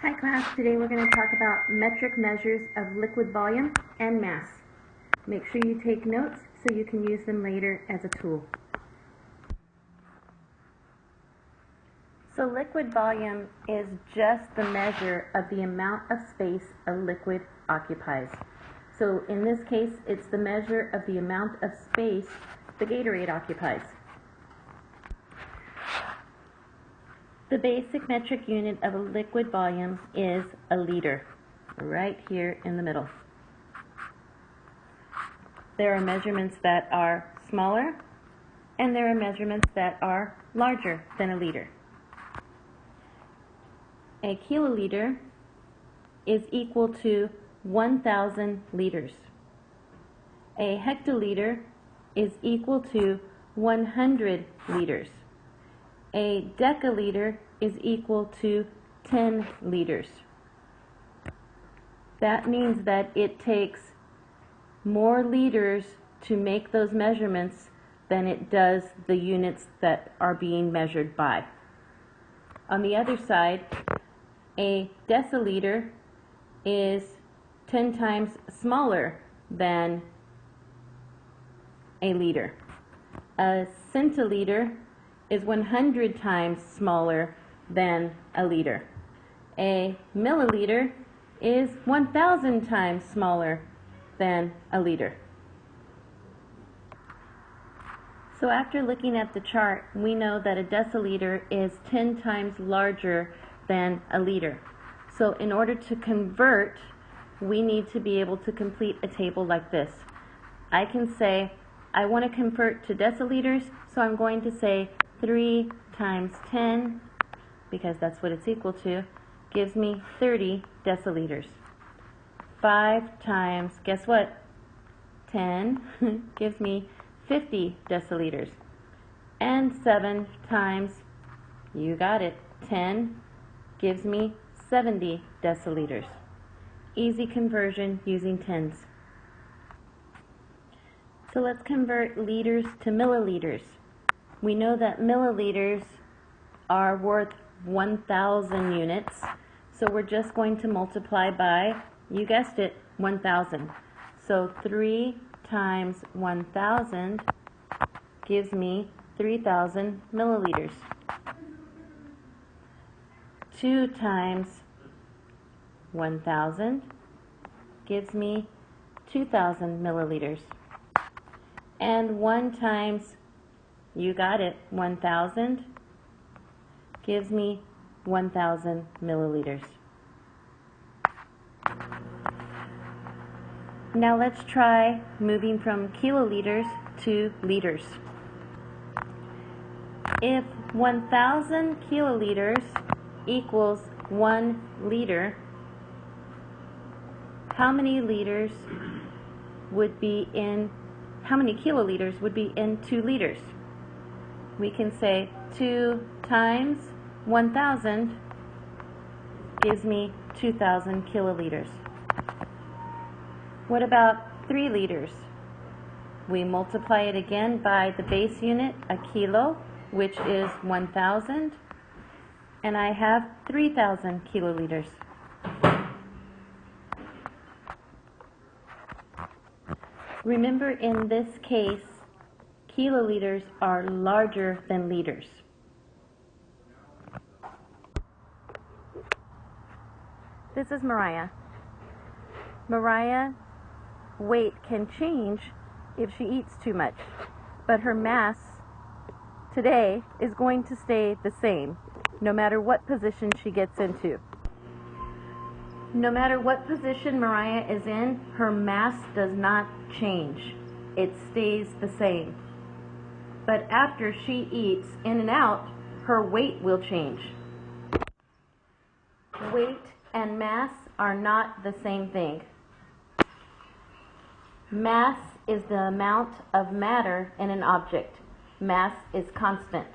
Hi class, today we're going to talk about metric measures of liquid volume and mass. Make sure you take notes so you can use them later as a tool. So liquid volume is just the measure of the amount of space a liquid occupies. So in this case, it's the measure of the amount of space the Gatorade occupies. The basic metric unit of a liquid volume is a liter, right here in the middle. There are measurements that are smaller, and there are measurements that are larger than a liter. A kiloliter is equal to 1,000 liters. A hectoliter is equal to 100 liters. A deciliter is equal to 10 liters. That means that it takes more liters to make those measurements than it does the units that are being measured by. On the other side, a deciliter is 10 times smaller than a liter. A centiliter is 100 times smaller than a liter. A milliliter is 1,000 times smaller than a liter. So after looking at the chart, we know that a deciliter is 10 times larger than a liter. So in order to convert, we need to be able to complete a table like this. I can say, I want to convert to deciliters, so I'm going to say 3 times 10, because that's what it's equal to, gives me 30 deciliters. 5 times, guess what? 10 gives me 50 deciliters. And 7 times, you got it, 10 gives me 70 deciliters. Easy conversion using tens. So let's convert liters to milliliters. We know that milliliters are worth 1,000 units, so we're just going to multiply by, you guessed it, 1,000. So 3 times 1,000 gives me 3,000 milliliters. 2 times 1,000 gives me 2,000 milliliters. And 1 times, you got it, 1,000 gives me 1,000 milliliters. Now let's try moving from kiloliters to liters. If 1,000 kiloliters equals 1 liter, how many kiloliters would be in 2 liters? We can say 2 times 1,000 gives me 2,000 kiloliters. What about 3 liters? We multiply it again by the base unit, a kilo, which is 1,000, and I have 3,000 kiloliters. Remember, in this case, kiloliters are larger than liters. This is Mariah. Mariah's weight can change if she eats too much, but her mass today is going to stay the same, no matter what position she gets into. No matter what position Mariah is in, her mass does not change. It stays the same. But after she eats in and out, her weight will change. Weight and mass are not the same thing. Mass is the amount of matter in an object. Mass is constant.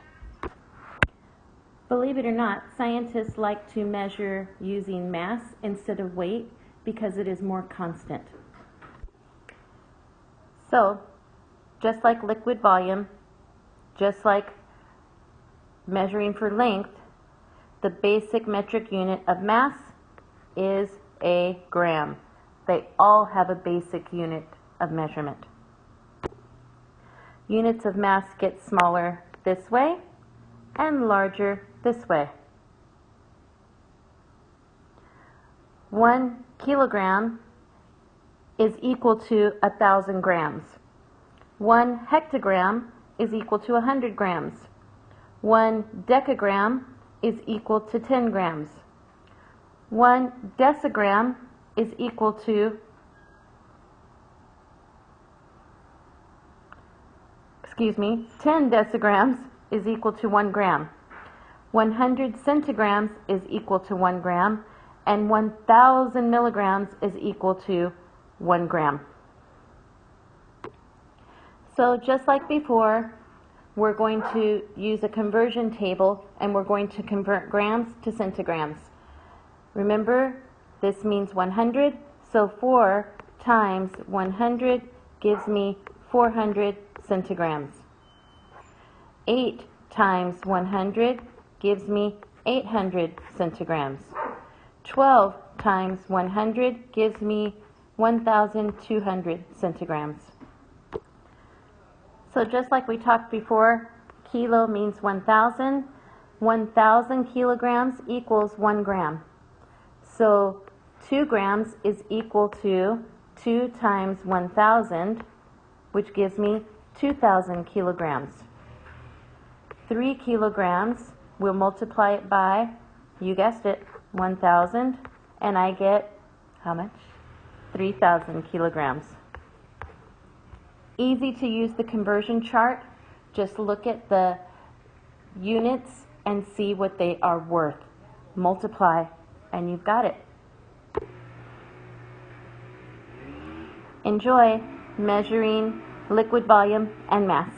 Believe it or not, scientists like to measure using mass instead of weight because it is more constant. So, just like liquid volume, just like measuring for length, the basic metric unit of mass is a gram. They all have a basic unit of measurement. Units of mass get smaller this way and larger this way. 1 kilogram is equal to 1,000 grams. 1 hectogram is equal to 100 grams. 1 decagram is equal to 10 grams. 1 decigram is equal to 10 decigrams is equal to 1 gram. 100 centigrams is equal to 1 gram, and 1,000 milligrams is equal to 1 gram. So just like before, we're going to use a conversion table and we're going to convert grams to centigrams. Remember, this means 100, so 4 times 100 gives me 400 centigrams. 8 times 100 gives me 800 centigrams. 12 times 100 gives me 1,200 centigrams. So just like we talked before, kilo means 1,000. 1,000 kilograms equals 1 gram. So 2 grams is equal to 2 times 1,000, which gives me 2,000 kilograms. 3 kilograms, we'll multiply it by, you guessed it, 1,000, and I get, how much? 3,000 kilograms. Easy to use the conversion chart. Just look at the units and see what they are worth. Multiply, and you've got it. Enjoy measuring liquid volume and mass.